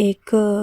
1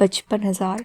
55,000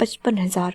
55,000,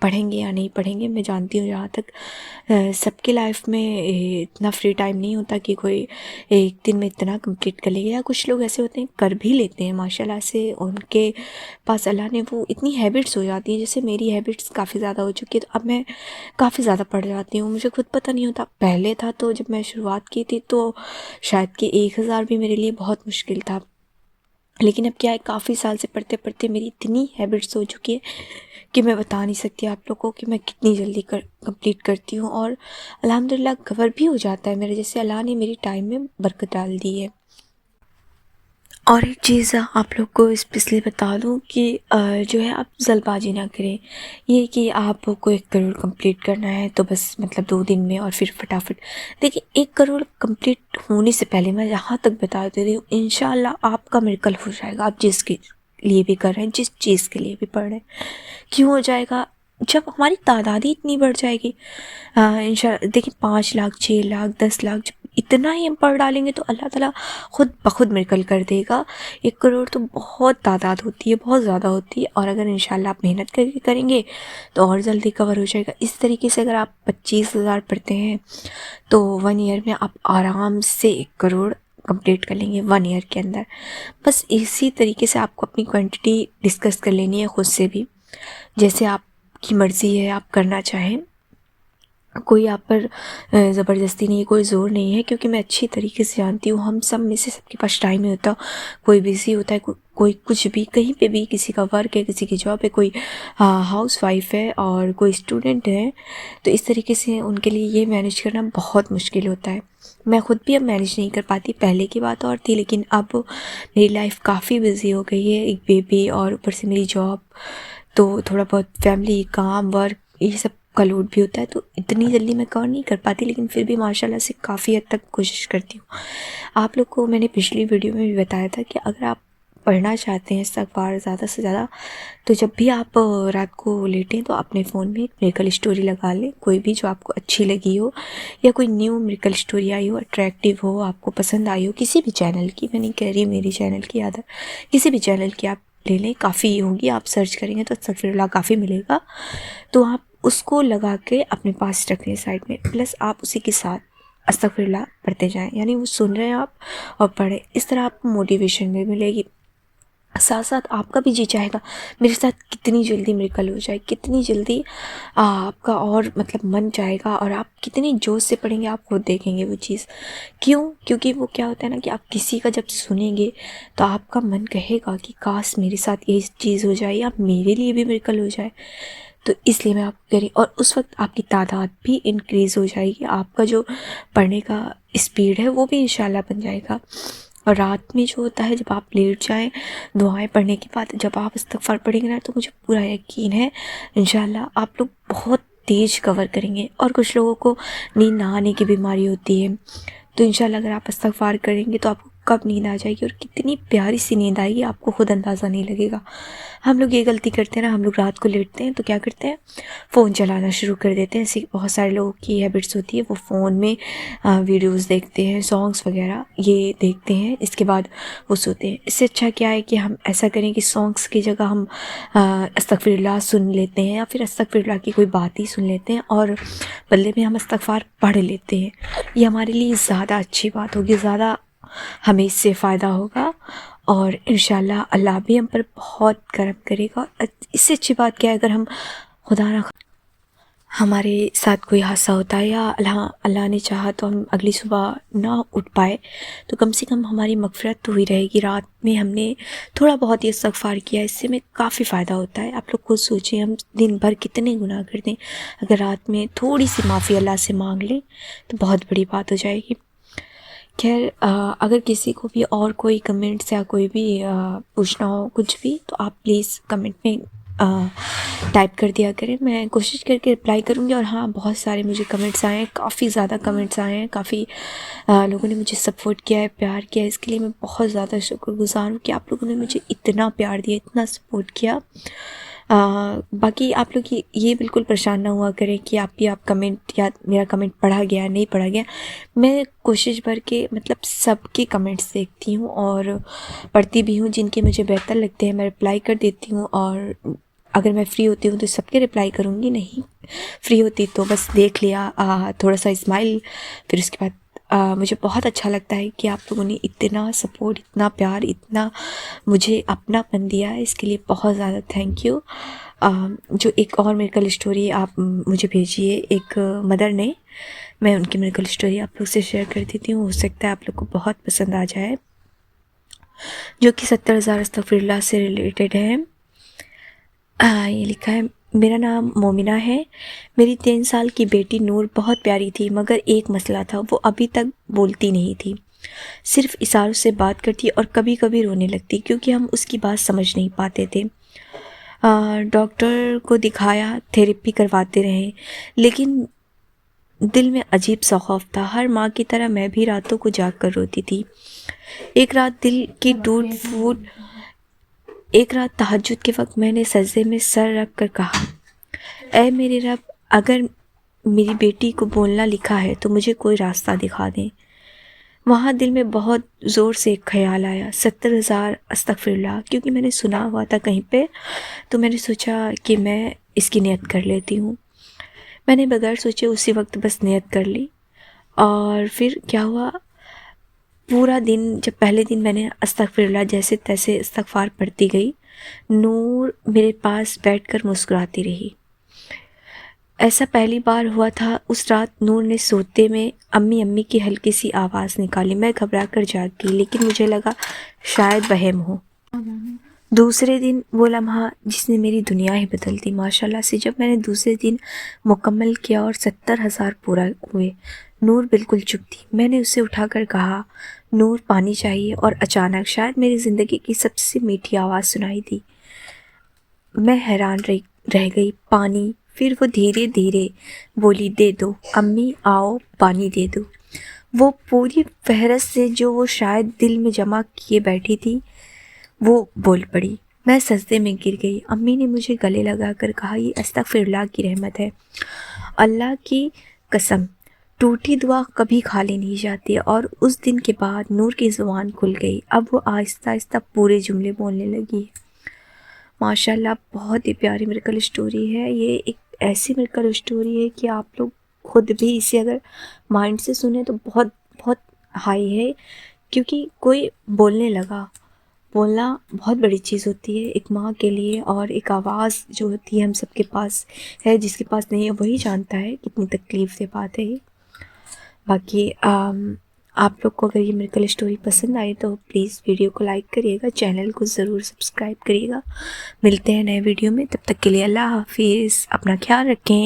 پڑھیں گے یا نہیں پڑھیں گے، میں جانتی ہوں جہاں تک سب کے لائف میں اتنا فری ٹائم نہیں ہوتا کہ کوئی ایک دن میں اتنا کمپلیٹ کر لے گا، یا کچھ لوگ ایسے ہوتے ہیں کر بھی لیتے ہیں ماشاء اللہ سے، ان کے پاس اللہ نے وہ اتنی ہیبٹس ہو جاتی ہیں، جیسے میری ہیبٹس کافی زیادہ ہو چکی ہے، تو اب میں کافی زیادہ پڑھ جاتی ہوں، مجھے خود پتہ نہیں ہوتا۔ پہلے تھا تو جب میں شروعات کی تھی تو شاید کہ 1000 بھی میرے لیے بہت مشکل تھا، لیکن اب کیا ہے، کافی سال سے پڑھتے پڑھتے میری اتنی ہیبٹس ہو چکی ہے کہ میں بتا نہیں سکتی آپ لوگوں کو کہ میں کتنی جلدی کمپلیٹ کرتی ہوں، اور الحمدللہ کور بھی ہو جاتا ہے میرے، جیسے اللہ نے میری ٹائم میں برکت ڈال دی ہے۔ اور ایک چیز آپ لوگ کو اسپیشلی بتا دوں کہ جو ہے آپ جلد بازی نہ کریں، یہ کہ آپ کو 1 کروڑ کمپلیٹ کرنا ہے تو بس مطلب 2 دن میں اور پھر فٹافٹ، دیکھیں 1 کروڑ کمپلیٹ ہونے سے پہلے میں یہاں تک بتا دیتی ہوں، انشاءاللہ آپ کا میریکل ہو جائے گا، آپ جس کے لیے بھی کر رہے ہیں، جس چیز کے لیے بھی پڑھ رہے ہیں۔ کیوں ہو جائے گا؟ جب ہماری تعداد ہی اتنی بڑھ جائے گی، دیکھیں 5 لاکھ 6 لاکھ 10 لاکھ جب اتنا ہی ہم پڑھ ڈالیں گے تو اللہ تعالیٰ خود بخود میریکل کر دے گا۔ 1 کروڑ تو بہت تعداد ہوتی ہے، بہت زیادہ ہوتی ہے، اور اگر انشاءاللہ آپ محنت کر کے کریں گے تو اور جلدی کور ہو جائے گا۔ اس طریقے سے اگر آپ 25,000 پڑھتے ہیں تو 1 ایئر میں آپ آرام سے 1 کروڑ کمپلیٹ کر لیں گے 1 ایئر کے اندر۔ بس اسی طریقے سے آپ کو اپنی کوانٹٹی ڈسکس کر لینی ہے خود سے بھی، جیسے آپ کی مرضی ہے آپ کرنا چاہیں، کوئی آپ پر زبردستی نہیں ہے، کوئی زور نہیں ہے، کیونکہ میں اچھی طریقے سے جانتی ہوں ہم سب میں سے سب کے پاس ٹائم نہیں ہوتا، کوئی بزی ہوتا ہے، کوئی کچھ بھی، کہیں پہ بھی، کسی کا ورک ہے، کسی کی جاب ہے، کوئی ہاؤس وائف ہے اور کوئی اسٹوڈنٹ ہے، تو اس طریقے سے ان کے لیے یہ مینیج کرنا بہت مشکل ہوتا ہے۔ میں خود بھی اب مینیج نہیں کر پاتی، پہلے کی بات اور تھی، لیکن اب میری لائف کافی بزی ہو گئی ہے، ایک بیبی اور اوپر سے میری جاب، تو تھوڑا بہت فیملی کام ورک یہ سب کا لوڈ بھی ہوتا ہے، تو اتنی جلدی میں کور نہیں کر پاتی، لیکن پھر بھی ماشاءاللہ سے کافی حد تک کوشش کرتی ہوں۔ آپ لوگ کو میں نے پچھلی ویڈیو میں بھی بتایا تھا کہ اگر آپ پڑھنا چاہتے ہیں استغفار زیادہ سے زیادہ، تو جب بھی آپ رات کو لیٹیں تو اپنے فون میں ایک میریکل اسٹوری لگا لیں، کوئی بھی جو آپ کو اچھی لگی ہو، یا کوئی نیو میریکل اسٹوری آئی ہو، اٹریکٹیو ہو، آپ کو پسند آئی ہو، کسی بھی چینل کی، میں نہیں کہہ رہی میری چینل کی یاد ہے، کسی بھی چینل کی آپ لے لیں، کافی ہوگی، آپ سرچ کریں گے تو استغفر اللہ کافی ملے گا، تو آپ اس کو لگا کے اپنے پاس رکھ لیں سائڈ میں، پلس آپ اسی کے ساتھ استغفر اللہ پڑھتے جائیں، یعنی وہ سن رہے ہیں آپ اور پڑھیں، اس طرح آپ کو موٹیویشن بھی ملے گی، ساتھ ساتھ آپ کا بھی جی چاہے گا میرے ساتھ کتنی جلدی میریکل ہو جائے، کتنی جلدی آپ کا اور مطلب من چاہے گا، اور آپ کتنی جوش سے پڑھیں گے، آپ خود دیکھیں گے وہ چیز۔ کیونکہ وہ کیا ہوتا ہے نا کہ آپ کسی کا جب سنیں گے تو آپ کا من کہے گا کہ کاش میرے ساتھ یہ چیز ہو جائے، یا میرے لیے بھی میریکل ہو جائے، تو اس لیے میں آپ کو کہہ رہی ہوں، اور اس وقت آپ کی تعداد بھی انکریز ہو جائے گی، آپ کا جو پڑھنے کا اسپیڈ ہے وہ بھی انشاءاللہ بن جائے گا۔ اور رات میں جو ہوتا ہے جب آپ لیٹ جائیں دعائیں پڑھنے کے بعد، جب آپ استغفار پڑھیں گے نا، تو مجھے پورا یقین ہے انشاءاللہ آپ لوگ بہت تیز کور کریں گے۔ اور کچھ لوگوں کو نیند نہ آنے کی بیماری ہوتی ہے، تو انشاءاللہ اگر آپ استغفار کریں گے تو آپ کو کب نیند آ جائے گی، اور کتنی پیاری سی نیند آئے گی، آپ کو خود اندازہ نہیں لگے گا۔ ہم لوگ یہ غلطی کرتے ہیں نا، ہم لوگ رات کو لیٹتے ہیں تو کیا کرتے ہیں، فون چلانا شروع کر دیتے ہیں، ایسی بہت سارے لوگوں کی ہیبٹس ہوتی ہے، وہ فون میں ویڈیوز دیکھتے ہیں، سانگس وغیرہ یہ دیکھتے ہیں، اس کے بعد وہ سوتے ہیں۔ اس سے اچھا کیا ہے کہ ہم ایسا کریں کہ سانگس کی جگہ ہم استغفر اللہ سن لیتے ہیں، یا پھر استغفر اللہ کی کوئی بات ہی سن لیتے ہیں، اور بدلے میں ہم استغفار پڑھ لیتے ہیں، یہ ہمارے لیے زیادہ اچھی بات ہوگی، زیادہ ہمیں اس سے فائدہ ہوگا، اور انشاءاللہ اللہ بھی ہم پر بہت کرم کرے گا۔ اس سے اچھی بات کیا ہے، اگر ہم خدا نہ ہمارے ساتھ کوئی حادثہ ہوتا ہے، یا اللہ نے چاہا تو ہم اگلی صبح نہ اٹھ پائے، تو کم سے کم ہماری مغفرت تو ہوئی رہے گی، رات میں ہم نے تھوڑا بہت یہ استغفار کیا، اس سے ہمیں کافی فائدہ ہوتا ہے۔ آپ لوگ خود سوچیں، ہم دن بھر کتنے گناہ کرتے ہیں، اگر رات میں تھوڑی سی معافی اللہ سے مانگ لیں تو بہت بڑی بات ہو جائے گی۔ خیر، اگر کسی کو بھی اور کوئی کمنٹس یا کوئی بھی پوچھنا ہو کچھ بھی، تو آپ پلیز کمنٹ میں ٹائپ کر دیا کریں، میں کوشش کر کے رپلائی کروں گی۔ اور ہاں، بہت سارے مجھے کمنٹس آئے ہیں، کافی زیادہ کمنٹس آئے ہیں، کافی لوگوں نے مجھے سپورٹ کیا ہے، پیار کیا ہے، اس کے لیے میں بہت زیادہ شکر گزار ہوں کہ آپ لوگوں نے مجھے اتنا پیار دیا، اتنا سپورٹ کیا۔ باقی آپ لوگ یہ بالکل پریشان نہ ہوا کریں کہ آپ کمنٹ، یا میرا کمنٹ پڑھا گیا نہیں پڑھا گیا، میں کوشش بھر کے مطلب سب کے کمنٹس دیکھتی ہوں اور پڑھتی بھی ہوں، جن کے مجھے بہتر لگتے ہیں میں رپلائی کر دیتی ہوں، اور اگر میں فری ہوتی ہوں تو سب کے رپلائی کروں گی، نہیں فری ہوتی تو بس دیکھ لیا، تھوڑا سا اسمائل، پھر اس کے بعد مجھے بہت اچھا لگتا ہے کہ آپ لوگوں نے اتنا سپورٹ، اتنا پیار، اتنا مجھے اپنا پن دیا ہے، اس کے لیے بہت زیادہ تھینک یو۔ جو ایک اور میریکل اسٹوری آپ مجھے بھیجیے ایک مدر نے، میں ان کی میریکل اسٹوری آپ لوگ سے شیئر کر دیتی ہوں، ہو سکتا ہے آپ لوگ کو بہت پسند آ جائے، جو کہ 70,000 استغفر اللہ سے ریلیٹڈ ہے۔ یہ لکھا ہے، میرا نام مومنہ ہے، میری 3 سال کی بیٹی نور بہت پیاری تھی، مگر ایک مسئلہ تھا، وہ ابھی تک بولتی نہیں تھی، صرف اشاروں سے بات کرتی اور کبھی کبھی رونے لگتی کیونکہ ہم اس کی بات سمجھ نہیں پاتے تھے۔ ڈاکٹر کو دکھایا، تھیراپی کرواتے رہے، لیکن دل میں عجیب سا خوف تھا، ہر ماں کی طرح میں بھی راتوں کو جاگ کر روتی تھی۔ ایک رات تہجد کے وقت میں نے سجدے میں سر رکھ کر کہا، اے میرے رب، اگر میری بیٹی کو بولنا لکھا ہے تو مجھے کوئی راستہ دکھا دیں۔ وہاں دل میں بہت زور سے ایک خیال آیا، 70,000 استغفر اللہ، کیونکہ میں نے سنا ہوا تھا کہیں پہ، تو میں نے سوچا کہ میں اس کی نیت کر لیتی ہوں۔ میں نے بغیر سوچے اسی وقت بس نیت کر لی، اور پھر کیا ہوا، پورا دن، جب پہلے دن میں نے استغفر اللہ جیسے تیسے استغفار پڑھتی گئی، نور میرے پاس بیٹھ کر مسکراتی رہی۔ ایسا پہلی بار ہوا تھا۔ اس رات نور نے سوتے میں امی امی کی ہلکی سی آواز نکالی، میں گھبرا کر جاگ گئی، لیکن مجھے لگا شاید وہم ہو۔ دوسرے دن وہ لمحہ جس نے میری دنیا ہی بدل دی، ماشاءاللہ سے جب میں نے دوسرے دن مکمل کیا اور 70,000 پورا ہوئے، نور بالکل چپ تھی۔ میں نے اسے اٹھا کر کہا، نور پانی چاہیے، اور اچانک شاید میری زندگی کی سب سے میٹھی آواز سنائی دی۔ میں حیران رہ گئی، پانی؟ پھر وہ دھیرے دھیرے بولی، دے دو امی، آؤ پانی دے دو۔ وہ پوری فہرست سے جو وہ شاید دل میں جمع کیے بیٹھی تھی وہ بول پڑی۔ میں سجدے میں گر گئی۔ امی نے مجھے گلے لگا کر کہا، یہ استغفر اللہ کی رحمت ہے، اللہ کی قسم ٹوٹی دعا کبھی خالی نہیں جاتی۔ اور اس دن کے بعد نور کی زبان کھل گئی، اب وہ آہستہ آہستہ پورے جملے بولنے لگی۔ ماشاءاللہ بہت ہی پیاری میریکل اسٹوری ہے۔ یہ ایک ایسی میریکل اسٹوری ہے کہ آپ لوگ خود بھی اسے اگر مائنڈ سے سنیں تو بہت بہت ہائی ہے، کیونکہ کوئی بولنے لگا۔ بولنا بہت بڑی چیز ہوتی ہے ایک ماں کے لیے، اور ایک آواز جو ہوتی ہے ہم سب کے پاس ہے، جس کے پاس نہیں ہے وہی جانتا ہے کتنی تکلیف دہ بات ہے یہ۔ باقی آپ لوگ کو اگر یہ میریکل اسٹوری پسند آئی تو پلیز ویڈیو کو لائک کریے گا، چینل کو ضرور سبسکرائب کریے گا۔ ملتے ہیں نئے ویڈیو میں، تب تک کے لیے اللہ حافظ، اپنا خیال رکھیں۔